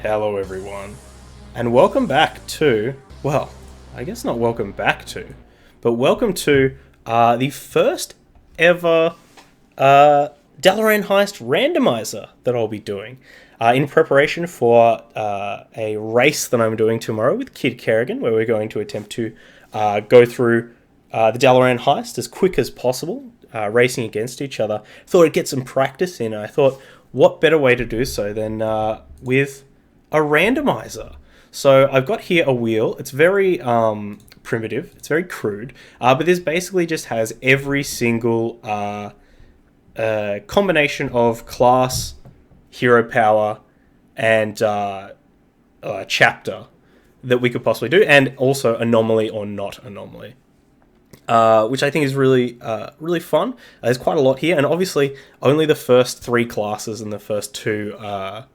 Hello everyone, and welcome back to, well, I guess not welcome back to, but welcome to the first ever Dalaran Heist Randomizer that I'll be doing in preparation for a race that I'm doing tomorrow with Kid Kerrigan, where we're going to attempt to go through the Dalaran Heist as quick as possible, racing against each other. Thought I'd get some practice in, and I thought, what better way to do so than with a randomizer. So I've got here a wheel. It's very primitive. It's very crude. But this basically just has every single combination of class, hero power, and chapter that we could possibly do, and also anomaly or not anomaly. Which I think is really fun. There's quite a lot here, and obviously only the first three classes and the first two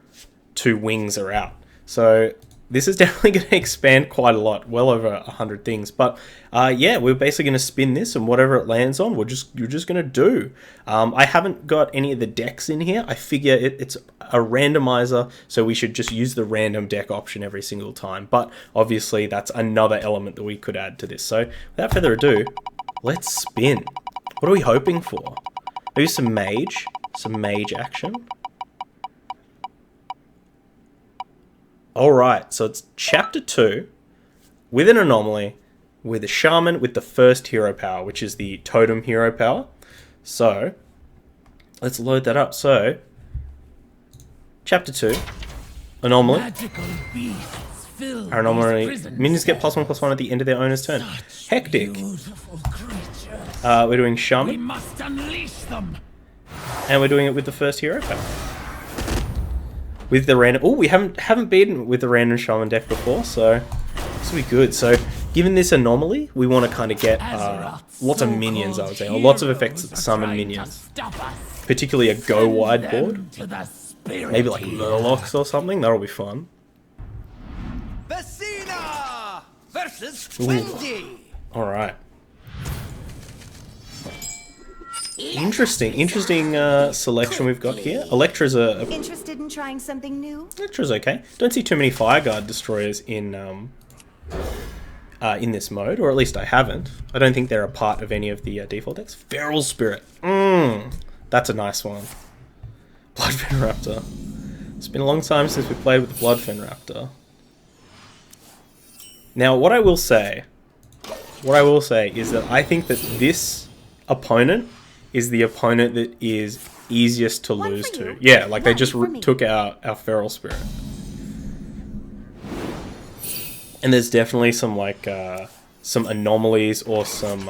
wings are out. So this is definitely going to expand quite a lot, well over 100 things. But yeah, we're basically going to spin this, and whatever it lands on, you're just going to do. I haven't got any of the decks in here. I figure it's a randomizer, so we should just use the random deck option every single time. But obviously, that's another element that we could add to this. So without further ado, let's spin. What are we hoping for? Maybe some mage action. Alright, so it's Chapter 2 with an anomaly, with a shaman with the first hero power, which is the totem hero power. So, let's load that up. So, Chapter 2, anomaly. Our anomaly, minions get +1/+1 at the end of their owner's turn. Hectic. We're doing shaman. We must unleash them. And we're doing it with the first hero power. With the random... Oh, we haven't beaten with the random shaman deck before, so this will be good. So, given this anomaly, we want to kind of get lots of minions, I would say, or lots of effects that summon minions. Particularly a go-wide board. Maybe like Murlocs or something, that'll be fun. Vecina versus 20. Alright. Interesting selection we've got here. Electra's Interested in trying something new? Electra's okay. Don't see too many Fireguard destroyers in this mode, or at least I haven't. I don't think they're a part of any of the default decks. Feral Spirit. That's a nice one. Bloodfen Raptor. It's been a long time since we played with the Bloodfen Raptor. Now, what I will say is that I think that this opponent is the opponent that is easiest to lose to. Yeah, like they just took out our Feral Spirit. And there's definitely some like some anomalies or some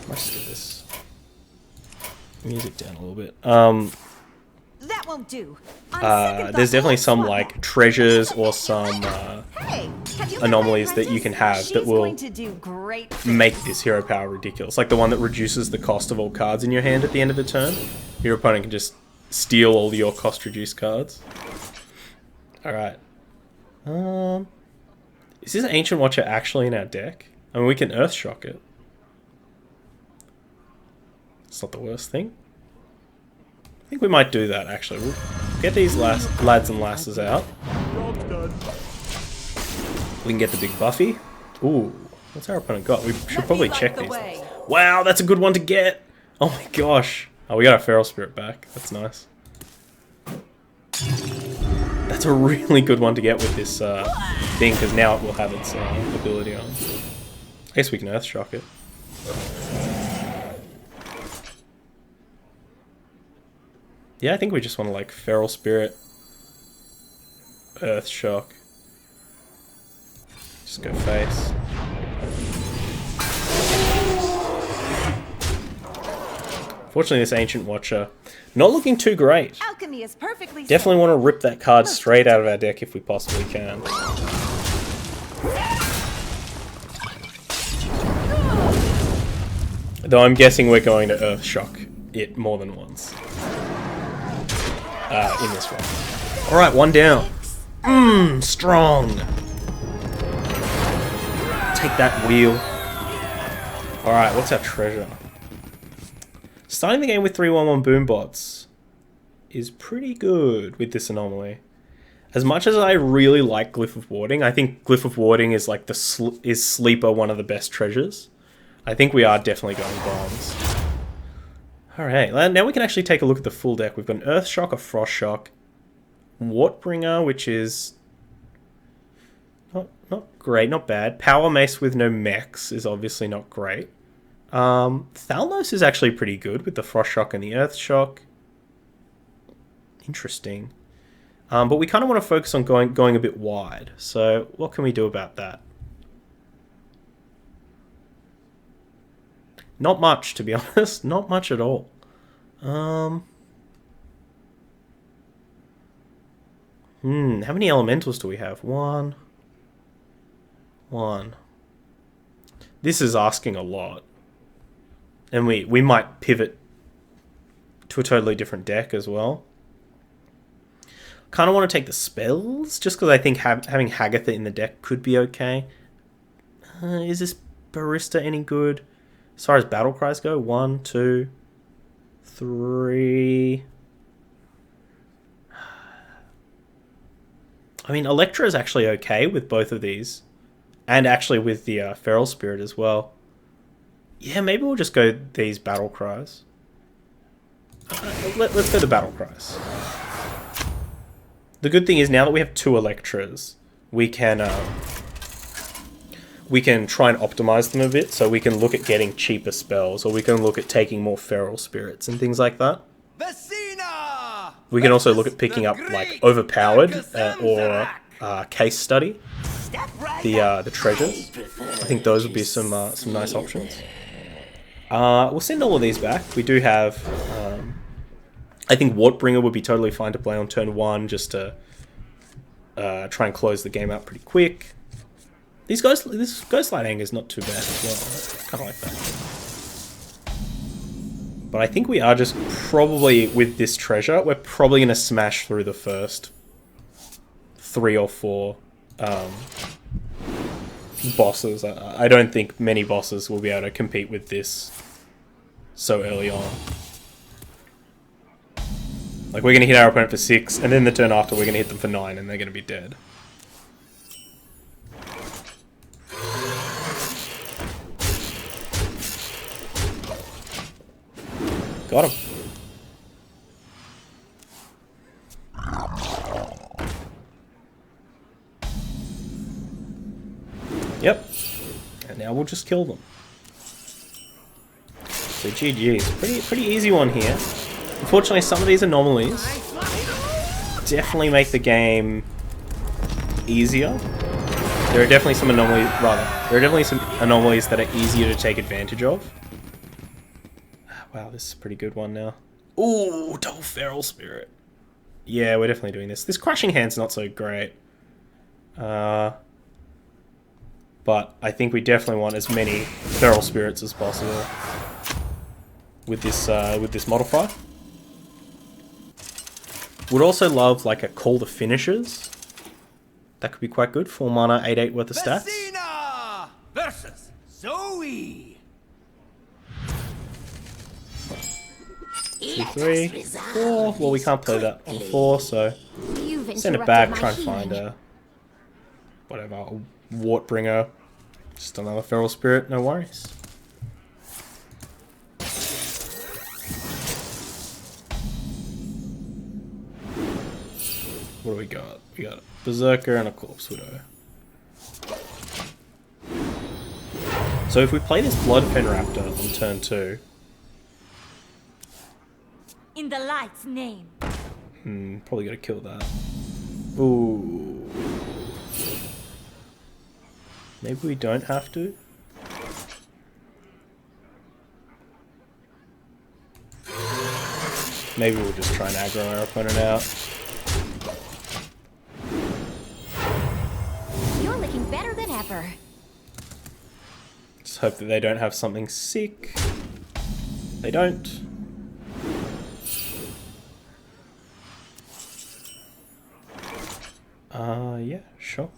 let's just get this music down a little bit. That won't do. There's definitely some like treasures or some anomalies that you can have that will make this hero power ridiculous. Like the one that reduces the cost of all cards in your hand at the end of the turn. Your opponent can just steal all your cost reduced cards. Alright. Is this Ancient Watcher actually in our deck? I mean, we can Earthshock it. It's not the worst thing. I think we might do that, actually. We'll get these lads and lasses out. We can get the big Buffy. Ooh, what's our opponent got? We should probably check these things. Wow, that's a good one to get! Oh my gosh. Oh, we got our Feral Spirit back. That's nice. That's a really good one to get with this thing, because now it will have its ability on. I guess we can Earthshock it. Yeah, I think we just want to like Feral Spirit, Earthshock. Just go face. Fortunately, this Ancient Watcher not looking too great. Alchemy is perfectly Definitely want to rip that card straight out of our deck if we possibly can. Though I'm guessing we're going to Earthshock it more than once. In this one. Alright, one down. Strong. Take that wheel. Alright, what's our treasure? Starting the game with 3/1/1 boom bots is pretty good with this anomaly. As much as I really like Glyph of Warding, I think Glyph of Warding is like is Sleeper one of the best treasures. I think we are definitely going bombs. Alright, now we can actually take a look at the full deck. We've got an Earth Shock, a Frost Shock, Wartbringer, which is not great, not bad. Power Mace with no mechs is obviously not great. Thalnos is actually pretty good with the Frost Shock and the Earth Shock. Interesting. But we kind of want to focus on going a bit wide. So what can we do about that? Not much, to be honest. Not much at all. How many elementals do we have? One. This is asking a lot. And we might pivot to a totally different deck as well. Kind of want to take the spells, just because I think having Hagatha in the deck could be okay. Is this Barista any good? As far as battle cries go, 1, 2, 3. I mean, Electra is actually okay with both of these. And actually with the Feral Spirit as well. Yeah, maybe we'll just go these battle cries. Let's go the battle cries. The good thing is now that we have 2 Electras, we can try and optimize them a bit, so we can look at getting cheaper spells, or we can look at taking more Feral Spirits and things like that. We can also look at picking up like Overpowered or Case Study, the treasures. I think those would be some nice options. We'll send all of these back. We do have. I think Wartbringer would be totally fine to play on turn 1, just to try and close the game out pretty quick. This Ghostlight Anger is not too bad as well. I kind of like that. But I think we are just probably, with this treasure, we're probably going to smash through the first 3 or 4 bosses. I don't think many bosses will be able to compete with this so early on. Like, we're going to hit our opponent for 6, and then the turn after we're going to hit them for 9, and they're going to be dead. Got him. Yep. And now we'll just kill them. So GG's. Pretty easy one here. Unfortunately, some of these anomalies definitely make the game easier. There are definitely some anomalies, that are easier to take advantage of. Wow, this is a pretty good one now. Ooh, double Feral Spirit. Yeah, we're definitely doing this. This Crushing Hand's not so great. But I think we definitely want as many Feral Spirits as possible with this modifier. Would also love like a Call to Finishers. That could be quite good. 4 mana, 8/8 worth of stats. Messina versus Zoe. 2, 3, 4. Well, we can't play that on 4, so send it back. Try and find a Wartbringer. Just another Feral Spirit. No worries. What do we got? We got a Berserker and a Corpse Widow. So if we play this Bloodfen Raptor on turn 2... In the light's name. Probably gotta kill that. Ooh. Maybe we don't have to? Maybe we'll just try and aggro our opponent out. You're looking better than ever. Just hope that they don't have something sick. They don't. Yeah, sure.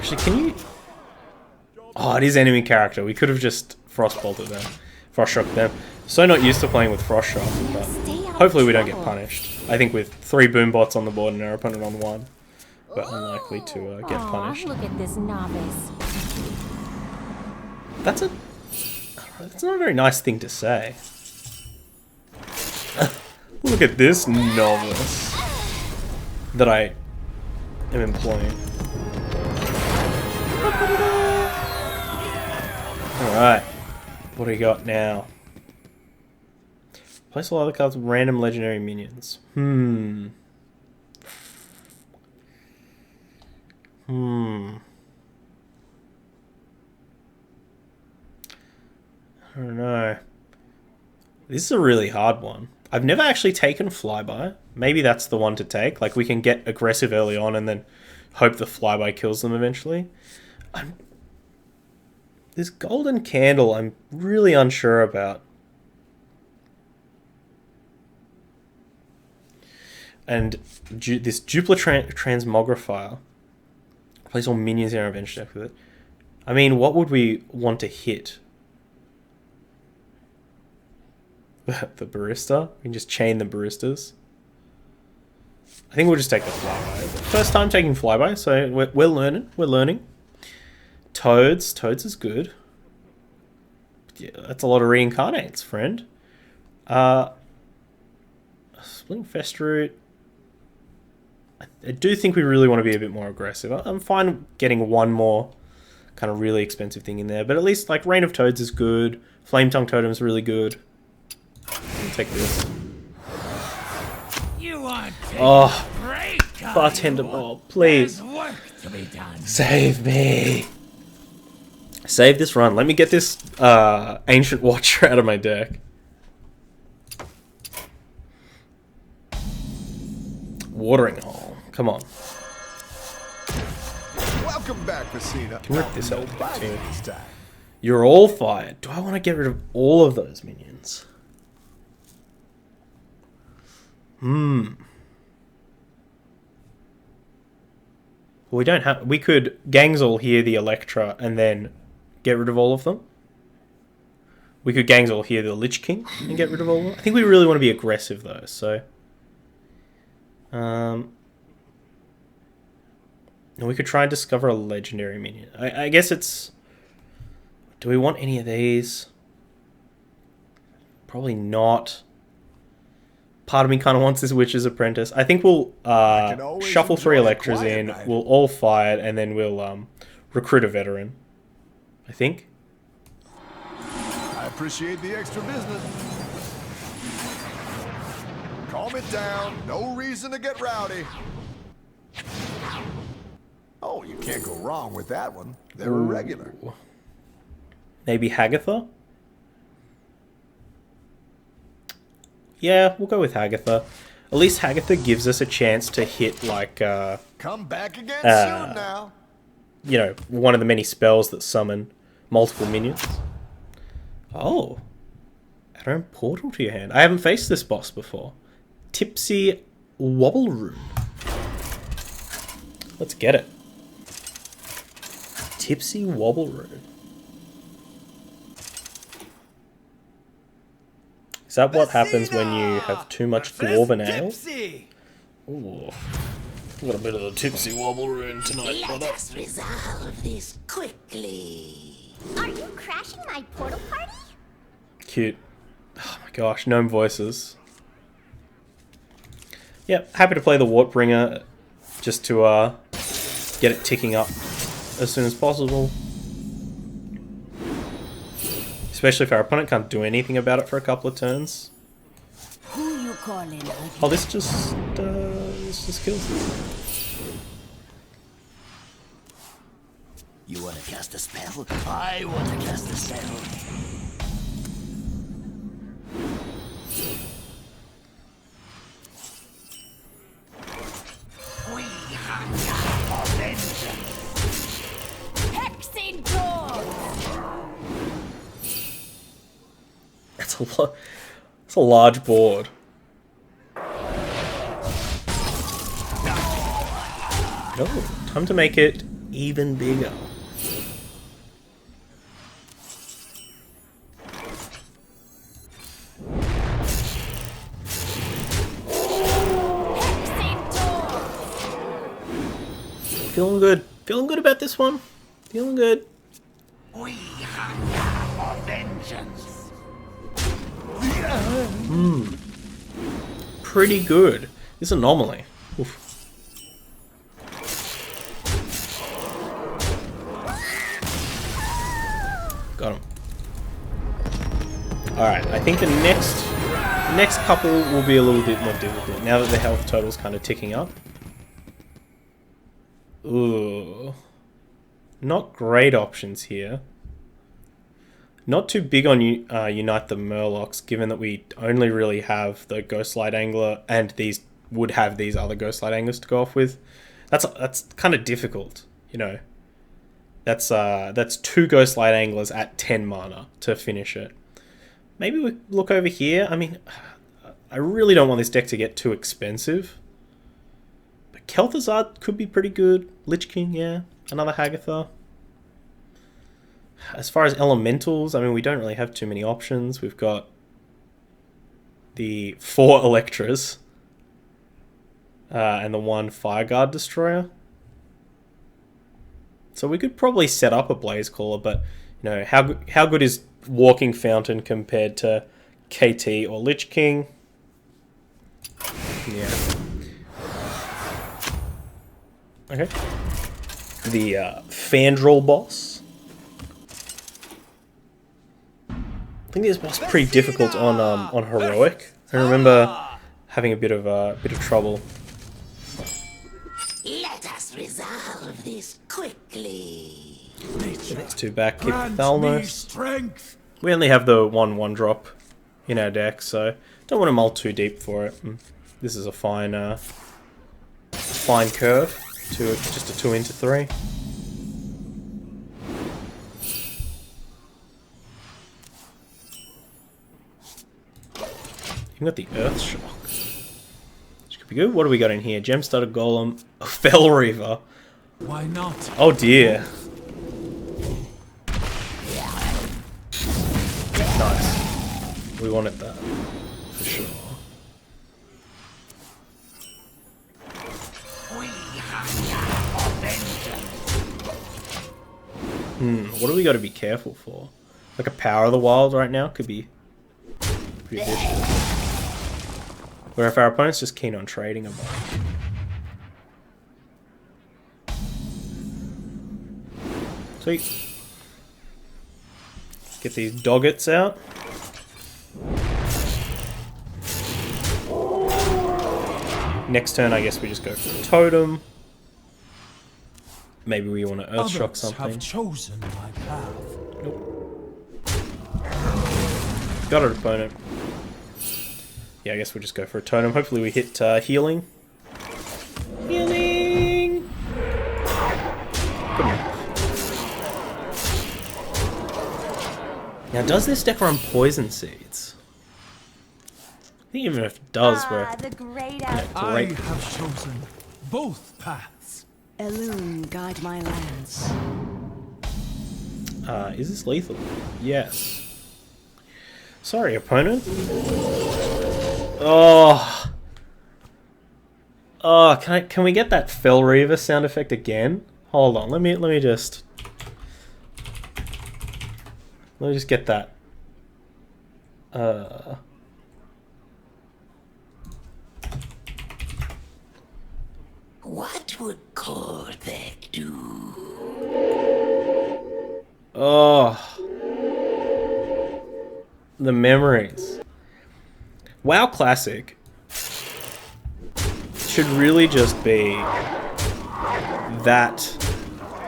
Actually, can you... Oh, it is enemy character. We could have just Frost Bolted them. Frost Shock them. So not used to playing with Frost Shock, but hopefully we don't get punished. I think with 3 boom bots on the board and our opponent on 1, we're unlikely to get punished. Look at this novice. That's not a very nice thing to say. Look at this novice that I am employing. Alright. What do we got now? Place all other cards with random legendary minions. I don't know. This is a really hard one. I've never actually taken Flyby. Maybe that's the one to take. Like, we can get aggressive early on and then hope the Flyby kills them eventually. This Golden Candle, I'm really unsure about. And this Dupla Transmogrifier. Place all minions in our bench deck with it. I mean, what would we want to hit? The Barista? We can just chain the Baristas. I think we'll just take the Flyby. First time taking Flyby, so we're learning. We're learning. Toads. Toads is good. Yeah, that's a lot of reincarnates, friend. Splitting Festroot. I do think we really want to be a bit more aggressive. I'm fine getting one more kind of really expensive thing in there, but at least like Reign of Toads is good. Flame Tongue Totem is really good. I'll take this. You aren't Oh, break, Bartender Bob, please. There's work to be done. Save me. Save this run. Let me get this Ancient Watcher out of my deck. Watering Hole. Come on. Welcome back, Messina. Can rip this out too. You're all fired. Do I want to get rid of all of those minions? We don't have... We could Gangzol here the Electra and then get rid of all of them. We could Gangzol here the Lich King and get rid of all of them. I think we really want to be aggressive though, so... we could try and discover a legendary minion. I guess it's... Do we want any of these? Probably not. Part of me kind of wants this Witch's Apprentice. I think we'll shuffle 3 Electras in. Night. We'll all fire it, and then we'll recruit a veteran. I think. I appreciate the extra business. Calm it down. No reason to get rowdy. Oh, you can't go wrong with that one. They're irregular. Maybe Hagatha? Yeah, we'll go with Hagatha. At least Hagatha gives us a chance to hit, like, Come back again soon now. you know, one of the many spells that summon multiple minions. Oh. Add our own portal to your hand. I haven't faced this boss before. Tipsy Wobble Rune. Let's get it. Tipsy Wobble Rune. Is that what happens when you have too much Dwarven Ale? Ooh. Got a bit of the Tipsy Wobble Rune tonight, brother. Let us resolve this quickly. Are you crashing my portal party? Cute. Oh my gosh, gnome voices. Yep, happy to play the Wartbringer just to get it ticking up as soon as possible. Especially if our opponent can't do anything about it for a couple of turns. Who you calling? Oh, this just kills it. You want to cast a spell? I want to cast a spell. We hunger for vengeance. Hexing Doors! It's a large board. Oh, time to make it even bigger. Feeling good. Feeling good about this one. Feeling good. We hunger for vengeance. Pretty good. This anomaly. Oof. Got him. Alright, I think the next couple will be a little bit more difficult now that the health total's kind of ticking up. Ooh. Not great options here. Not too big on Unite the Murlocs, given that we only really have the Ghostlight Angler, and these would have these other Ghostlight Anglers to go off with. That's kind of difficult, you know. That's 2 Ghostlight Anglers at 10 mana to finish it. Maybe we look over here. I mean, I really don't want this deck to get too expensive. But Kel'Thuzad could be pretty good. Lich King, yeah. Another Hagatha. As far as elementals, I mean, we don't really have too many options. We've got the 4 Electras and the 1 Fireguard Destroyer. So we could probably set up a Blazecaller, but you know, how good is Walking Fountain compared to KT or Lich King? Yeah. Okay. The Fandral boss. I think this boss is pretty difficult on heroic. I remember having a bit of trouble. Let us resolve this quickly. Next 2 back, keep Grant me Thalmos. strength. We only have the 1/1 drop in our deck, so don't want to mull too deep for it. This is a fine curve to just a 2 into 3. You've got the Earth Shock, which could be good. What do we got in here? Gem-Studded Golem, a Fel Reaver. Why not? Oh dear. Nice. We wanted that, for sure. We hunger for vengeance. What do we got to be careful for? Like a Power of the Wild right now could be pretty vicious. Where if our opponent's just keen on trading a bunch. Sweet. Let's get these Doggets out. Next turn, I guess we just go for the Totem. Maybe we want to Earthshock something. Have chosen my path. Nope. Got an opponent. Yeah, I guess we'll just go for a Totem. Hopefully we hit healing. Healing! Good enough. Now, does this deck run Poison Seeds? I think even if it does, we're... The great Yeah, I great. have chosen both paths. Elune, guide my lance. Is this lethal? Yes. Sorry, opponent. Oh. Oh, can we get that Fel Reaver sound effect again? Hold on, let me just get that. What would Korthek do? Oh. The memories. WoW Classic should really just be that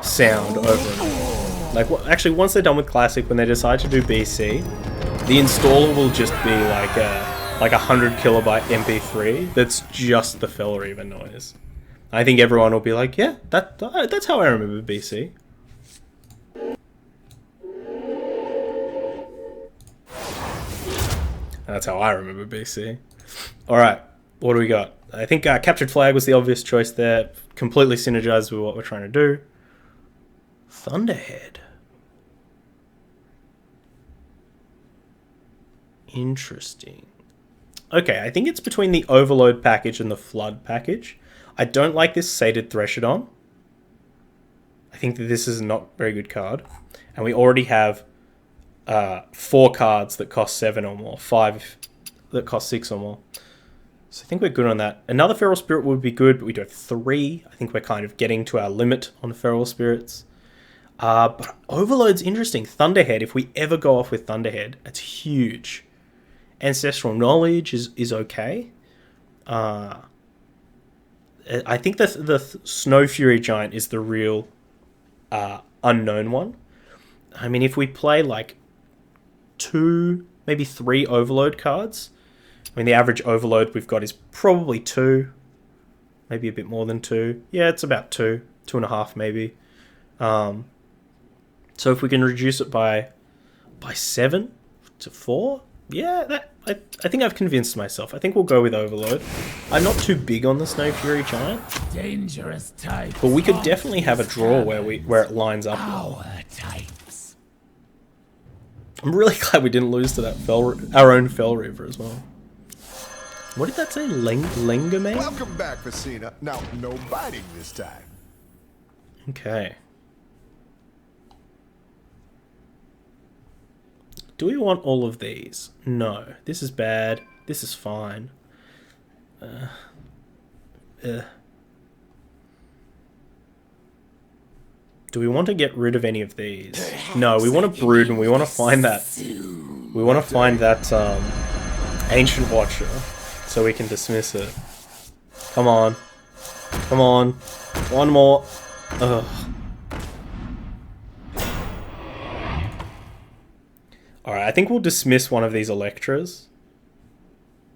sound over and over. Like, actually, once they're done with Classic, when they decide to do BC, the installer will just be like a 100 kilobyte MP3 that's just the Fel Reaver noise. I think everyone will be like, yeah, that's how I remember BC. That's how I remember BC. Alright, what do we got? I think Captured Flag was the obvious choice there. Completely synergized with what we're trying to do. Thunderhead. Interesting. Okay, I think it's between the Overload package and the Flood package. I don't like this Sated Threshodon. I think that this is not a very good card. And we already have 4 cards that cost 7 or more. 5 that cost 6 or more. So I think we're good on that. Another Feral Spirit would be good, but we do have 3. I think we're kind of getting to our limit on Feral Spirits. But Overload's interesting. Thunderhead, if we ever go off with Thunderhead, it's huge. Ancestral Knowledge is okay. I think the Snow Fury Giant is the real unknown one. I mean, if we play like 2, maybe 3 Overload cards, I mean, the average Overload we've got is probably 2, maybe a bit more than 2. Yeah, it's about 2, 2.5 maybe. So if we can reduce it by 7 to 4, yeah, I think I've convinced myself. I think we'll go with Overload. I'm not too big on the Snow Fury Giant, Dangerous types. but we could definitely have a draw where it lines up well. Our types. I'm really glad we didn't lose to that our own Fell Reaver as well. What did that say? Lengamane? Welcome back, Facina. Now, no biting this time. Okay. Do we want all of these? No. This is bad. This is fine. Do we want to get rid of any of these? No, we want to brood and we want to find that. We want to find that Ancient Watcher so we can dismiss it. Come on. Come on. One more. Ugh. Alright, I think we'll dismiss one of these Electras.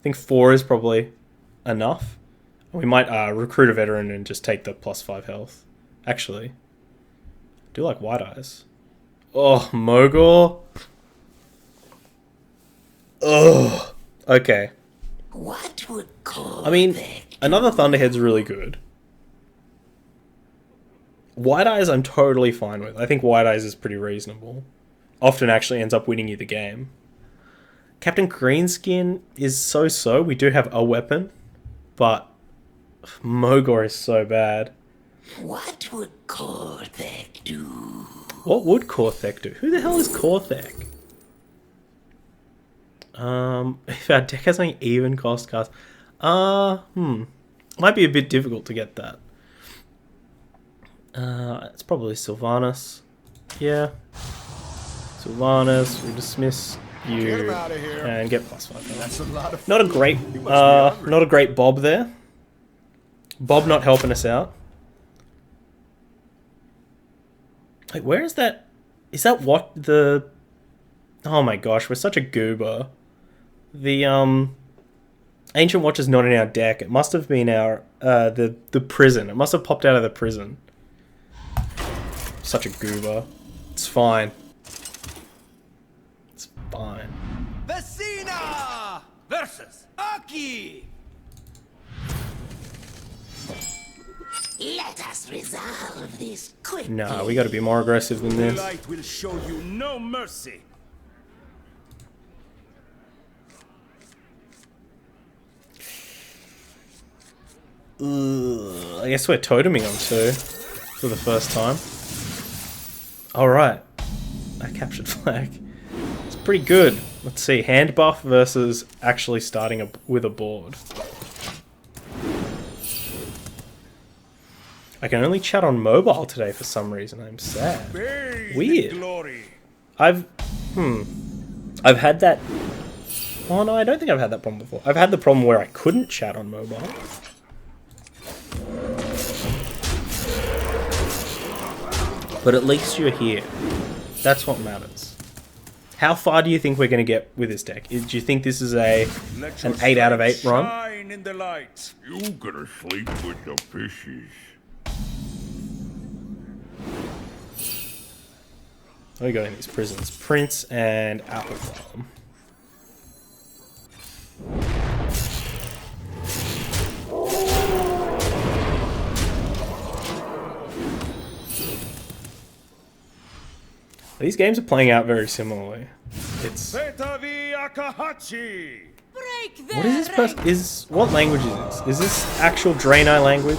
I think 4 is probably enough. We might recruit a veteran and just take the +5 health. Actually, I do like White Eyes. Oh, Mogor. Ugh. Okay. What would call I mean, another Thunderhead's really good. White Eyes I'm totally fine with. I think White Eyes is pretty reasonable. Often actually ends up winning you the game. Captain Greenskin is so-so. We do have a weapon, but Mogor is so bad. What would Korthek do? What would Korthek do? Who the hell is Korthek? If our deck has any even cost cards. Might be a bit difficult to get that. It's probably Sylvanas. Yeah. Sylvanas, we dismiss you Get him outta here. and get +5. That's a lot of Not a great, You must be hungry. not a great Bob there. Bob not helping us out. Wait, where is that? Is that what the? Oh my gosh, we're such a goober. The Ancient Watch is not in our deck. It must have been our the prison. It must have popped out of the prison. Such a goober. It's fine. It's fine. Vecina versus Aki. Let us resolve this quickly. No, we got to be more aggressive than this. Light will show you no mercy. Ugh, I guess we're toteming on 2 for the first time. Alright. A captured flag. It's pretty good. Let's see. Hand buff versus actually starting with a board. I can only chat on mobile today for some reason. I'm sad. Weird. Glory. I've had that. Oh no, I don't think I've had that problem before. I've had the problem where I couldn't chat on mobile. But at least you're here. That's what matters. How far do you think we're going to get with this deck? Do you think this is an 8 out of 8 run? Shine in the light. You gonna sleep with the fishes. What do we got in these prisons? Prince and Alpha. These games are playing out very similarly. It's Betavi Akahachi. Break what is this what language is this? Is this actual Draenei language?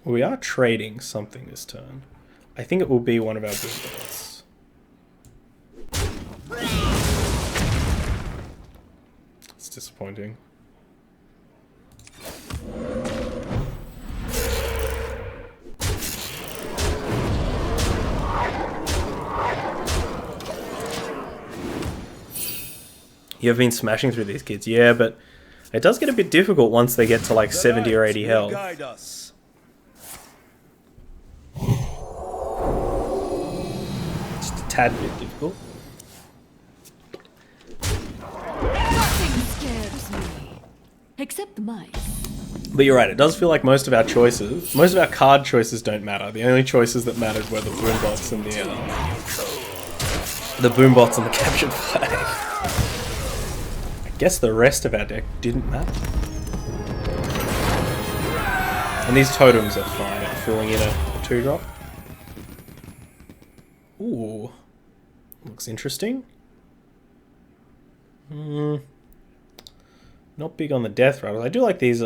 We are trading something this turn. I think it will be one of our boombots. It's disappointing. You've been smashing through these kids, yeah, but it does get a bit difficult once they get to like 70 or 80 health. Guide us. Just a tad bit difficult. Nothing scares me. Except the mice. But you're right, it does feel like most of our card choices don't matter. The only choices that mattered were the boombots and the boombots and the captured flag. I guess the rest of our deck didn't matter. And these totems are fine at filling in a 2-drop. Ooh. Looks interesting. Not big on the death rattles. I do like these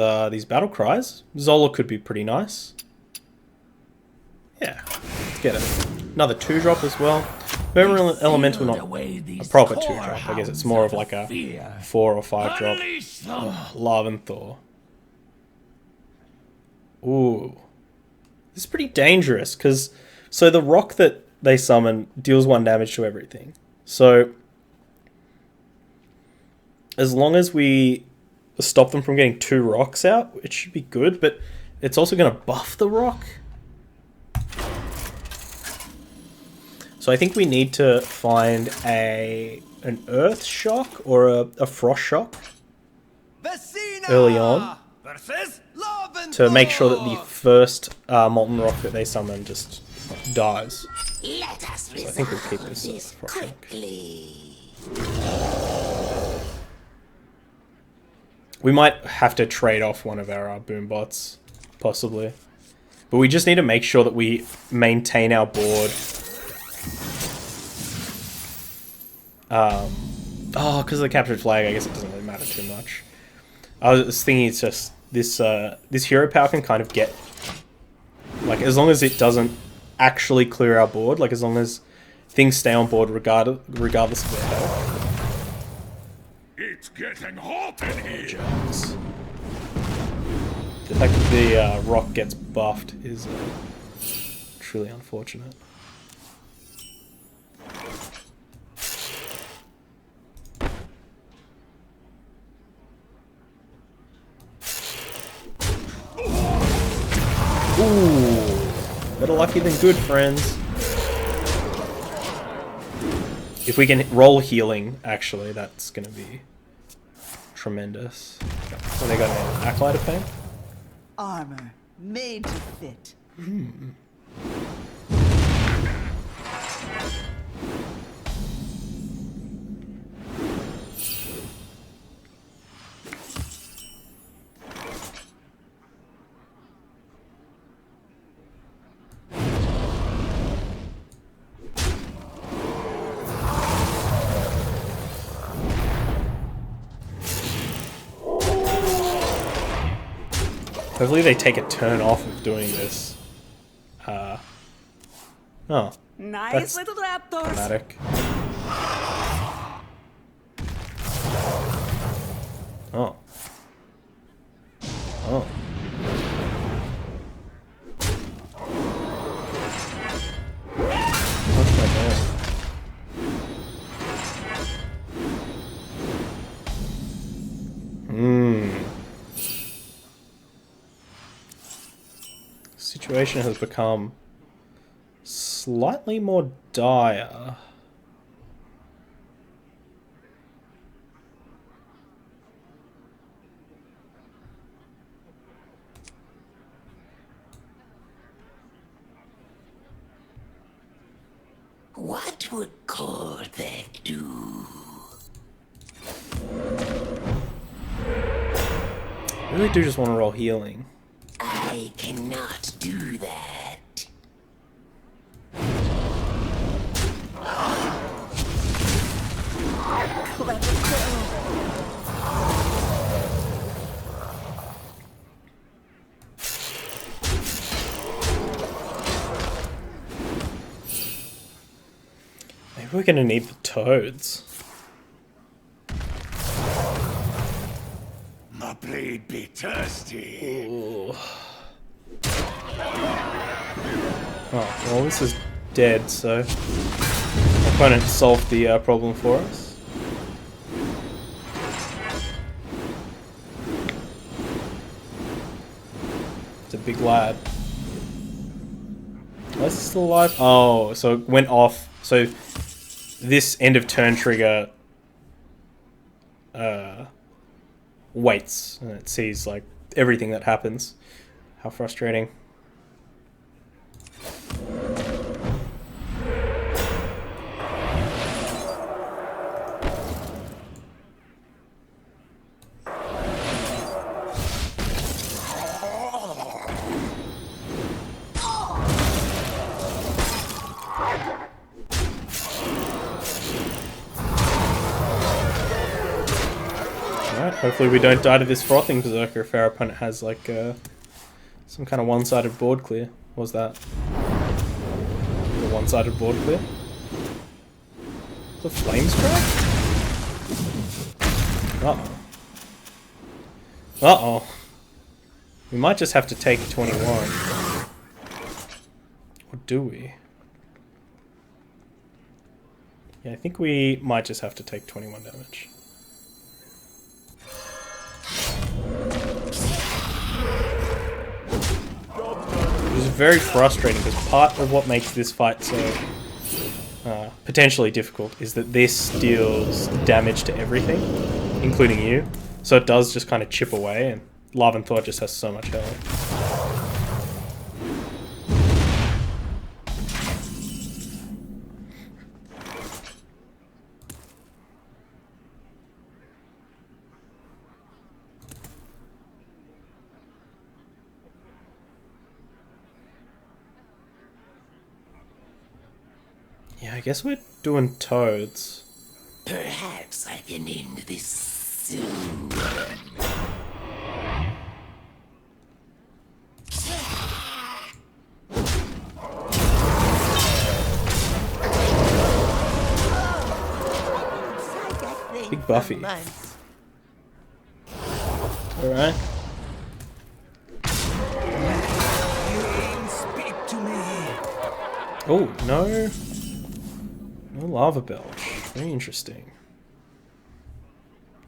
battle cries. Zola could be pretty nice. Yeah, let's get it. Another 2-drop as well. Boomerang Elemental, not a proper 2-drop. I guess it's more of like a 4 or 5-drop. Oh, Larventhor. Ooh. This is pretty dangerous, because so the rock that they summon deals 1 damage to everything. So as long as we stop them from getting 2 rocks out, it should be good, but it's also going to buff the rock. So I think we need to find an Earth Shock or a Frost Shock early on to make sure that the first Molten Rock that they summon just dies. Let us So I think we'll keep this Frost Shock. We might have to trade off one of our boombots, possibly. But we just need to make sure that we maintain our board. Because of the captured flag, I guess it doesn't really matter too much. I was thinking it's just this hero power can kind of get, like, as long as it doesn't actually clear our board, like as long as things stay on board regardless of their health. It's getting hot in here. The fact that the rock gets buffed is truly unfortunate. Ooh, better lucky than good, friends. If we can roll healing, actually, that's going to be tremendous. What they got now? Acolyte of Fame? Armor made to fit. Hopefully they take a turn off of doing this. Oh. Nice That's little raptors. dramatic. Oh. Oh. What's that there? Situation has become slightly more dire. What would Korthek do? I really do just want to roll healing. I cannot do that. Maybe we're gonna need the toads. My blade be thirsty. Ooh. Oh, well, this is dead, so our opponent solved the problem for us. It's a big lad. Why is he still alive? Oh, so it went off. So this end of turn trigger waits and it sees like everything that happens. How frustrating. Hopefully we don't die to this frothing berserker if our opponent has like some kind of one-sided board clear. What was that? The one-sided board clear? The flame strike? Uh-oh. Uh-oh. We might just have to take 21. Or do we? Yeah, I think we might just have to take 21 damage. It was very frustrating because part of what makes this fight so potentially difficult is that this deals damage to everything, including you. So it does just kind of chip away, and Love and Thought just has so much health. Yeah, I guess we're doing toads. Perhaps I can end this soon. Big Buffy. Alright. Speak to me. Oh, no. No lava belch. Very interesting.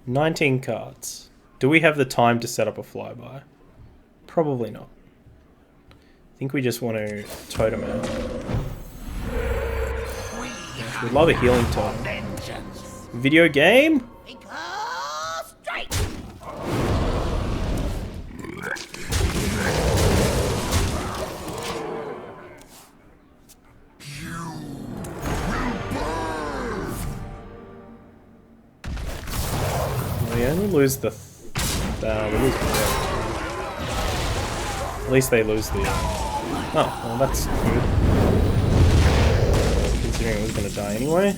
19 cards. Do we have the time to set up a flyby? Probably not. I think we just want to totem out. Gosh, we'd love a healing totem. Video game? Strike! We only lose the... we lose the... At least they lose the... Oh, well that's good. Considering it was going to die anyway.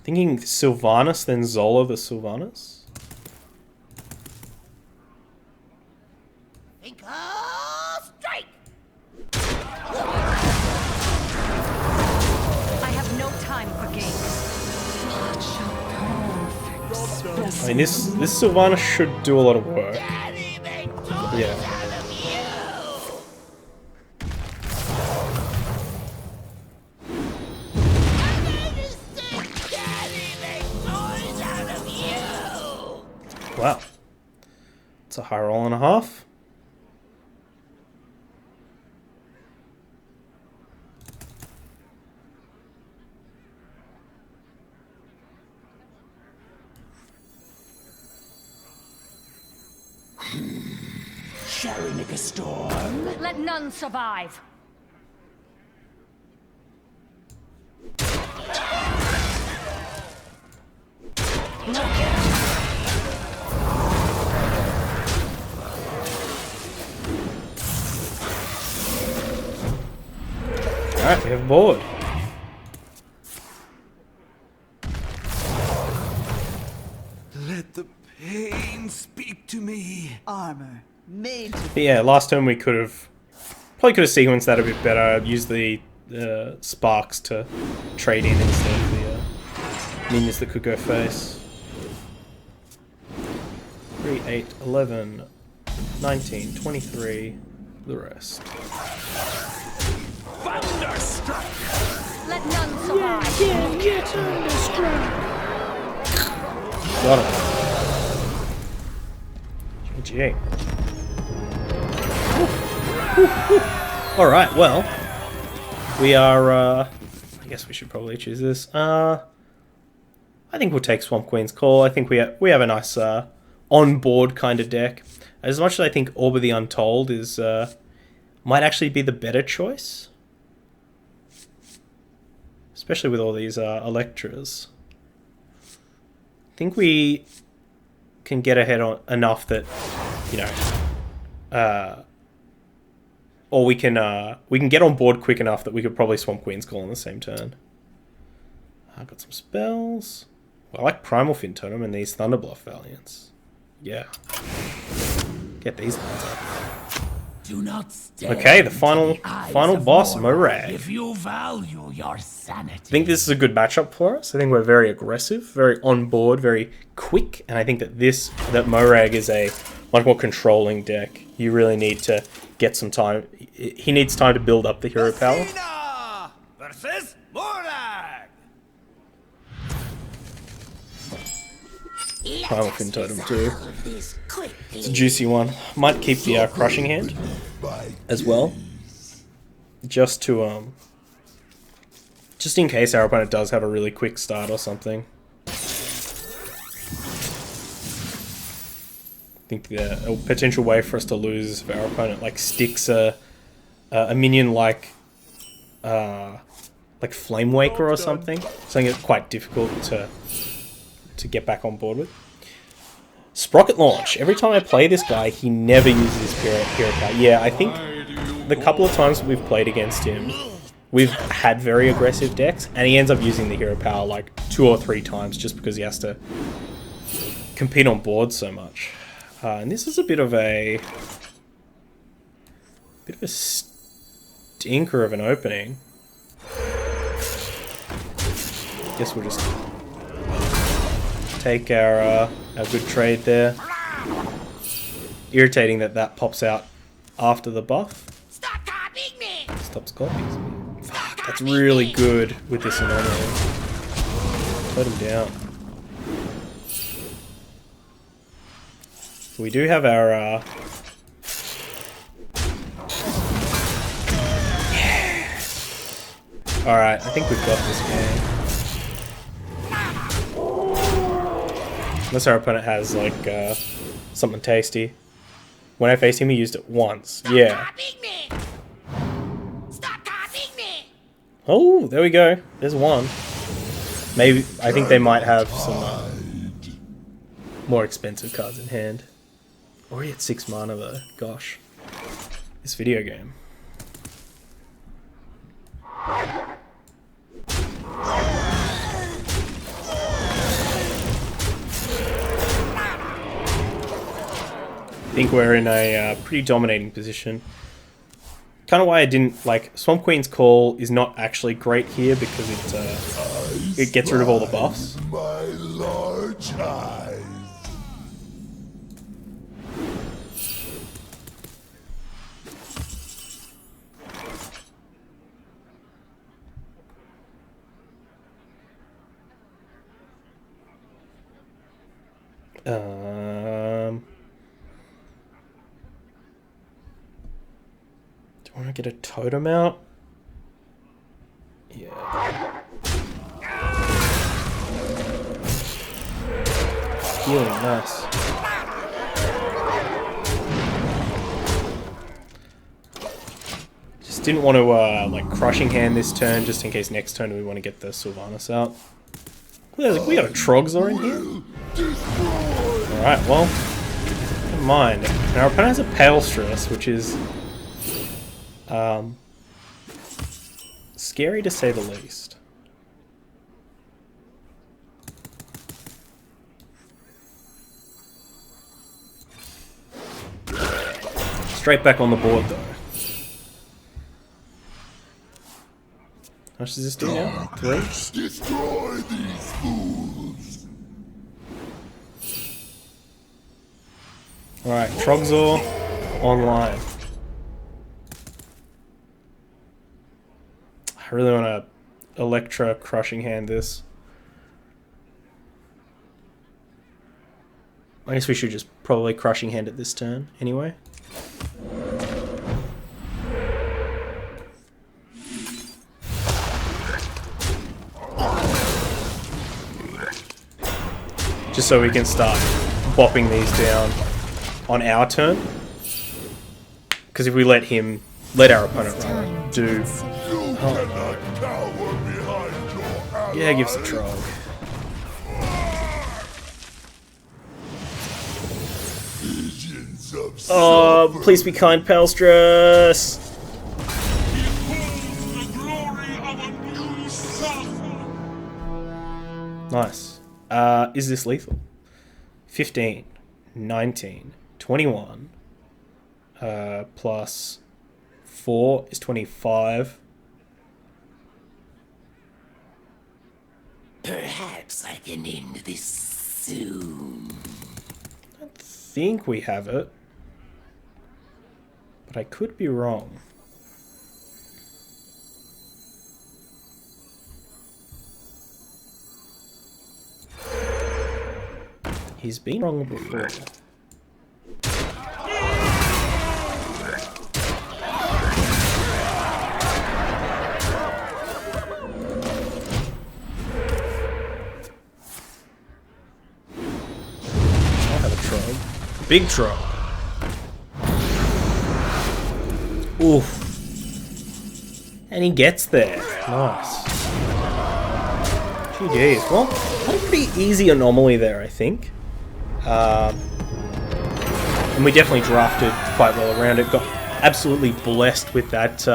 Thinking Sylvanas, then Zola the Sylvanas? Strike! I have no time for games. I mean, this Sylvanas should do a lot of work. Yeah. Wow. It's a high roll and a half. Shall we make a storm? Let none survive. Alright, we have a board. Let the pain speak to me. Armor made to But yeah, last turn we probably could have sequenced that a bit better. Use the sparks to trade in instead of the minions that could go face. 3, 8, 11, 19, 23, the rest. Thunderstruck. Let none survive. Got him. GG. Alright, well. We are, I guess we should probably choose this. I think we'll take Swamp Queen's Call. I think we have a nice on-board kind of deck. As much as I think Orb of the Untold is might actually be the better choice. Especially with all these Electras. I think we can get ahead on enough that, you know, or we can get on board quick enough that we could probably Swamp Queen's Call on the same turn. I've got some spells. Well, I like Primal Fin Totem and these Thunderbluff Valiants. Yeah. Get these ones up. Do not stare Okay, the into final the eyes boss, of Morag. If you value your sanity. I think this is a good matchup for us. I think we're very aggressive, very on board, very quick, and I think that Morag is a much more controlling deck. You really need to get some time. He needs time to build up the hero power. Athena versus Morag. Primal Fin Totem too. It's a juicy one. Might keep the Crushing Hand as well, just in case our opponent does have a really quick start or something. I think a potential way for us to lose is if our opponent like sticks a minion like Flame Waker or something that's quite difficult to get back on board with. Sprocket Launch. Every time I play this guy, he never uses his hero power. Yeah, I think the couple of times we've played against him, we've had very aggressive decks, and he ends up using the hero power like 2 or 3 times just because he has to compete on board so much. And this is a bit of a stinker of an opening. Guess we'll just take our good trade there. Irritating that pops out after the buff. Stop copying me! Stops copies. Fuck, that's really good with this anomaly. Put him down. We do have our yeah. Alright, I think we've got this game. Unless our opponent has, like, something tasty. When I faced him, he used it once. Yeah. Stop copying me! Oh, there we go. There's one. Maybe, I think they might have some more expensive cards in hand. Already at 6 mana, though. Gosh. This video game. I think we're in a pretty dominating position. Kind of why I didn't like Swamp Queen's Call is not actually great here because it gets rid of all the buffs. My large eyes. Do I want to get a totem out? Yeah. Healing, nice. Just didn't want to like Crushing Hand this turn, just in case next turn we want to get the Sylvanas out. We got a Trogzor in here. Alright, well, never mind. And our opponent has a Pale Stress, which is Scary to say the least. Straight back on the board though. How much does this do now? 3? Destroy these fools. Alright, Trogzor online. I really want to Electra Crushing Hand this. I guess we should just probably Crushing Hand it this turn anyway. Just so we can start bopping these down on our turn. Because if we let our opponent run, do... Oh. Yeah, give us a Trog. Oh, please be kind, Palstress! Nice. Is this lethal? 15, 19, 21, plus 4 is 25. Perhaps I can end this soon. I think we have it, but I could be wrong. He's been wrong before. Big Trog. Oof. And he gets there. Nice. GG's. Well, had a pretty easy anomaly there, I think. And we definitely drafted quite well around it. Got absolutely blessed with that,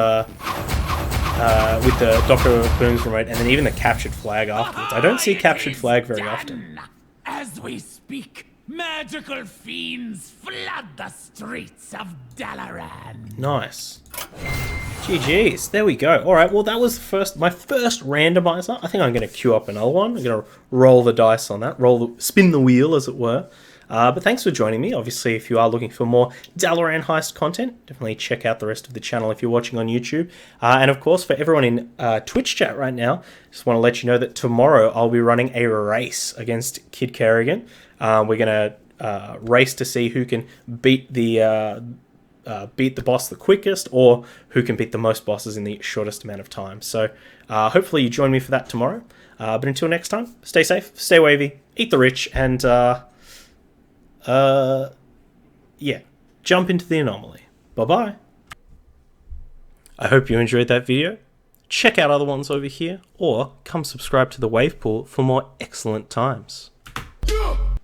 with the Dr. Boom's remote, and then even the captured flag afterwards. I don't see captured flag very often. As we speak, magical fiends flood the streets of Dalaran. Nice. GG's. There we go. Alright, well that was my first randomizer. I think I'm going to queue up another one. I'm going to roll the dice on that. Spin the wheel, as it were. But thanks for joining me. Obviously, if you are looking for more Dalaran Heist content, definitely check out the rest of the channel if you're watching on YouTube. And of course, for everyone in Twitch chat right now, just want to let you know that tomorrow I'll be running a race against Kid Kerrigan. We're going to race to see who can beat the boss the quickest, or who can beat the most bosses in the shortest amount of time. So hopefully you join me for that tomorrow. But until next time, stay safe, stay wavy, eat the rich, and yeah, jump into the anomaly. Bye-bye. I hope you enjoyed that video. Check out other ones over here, or come subscribe to the Wave Pool for more excellent times.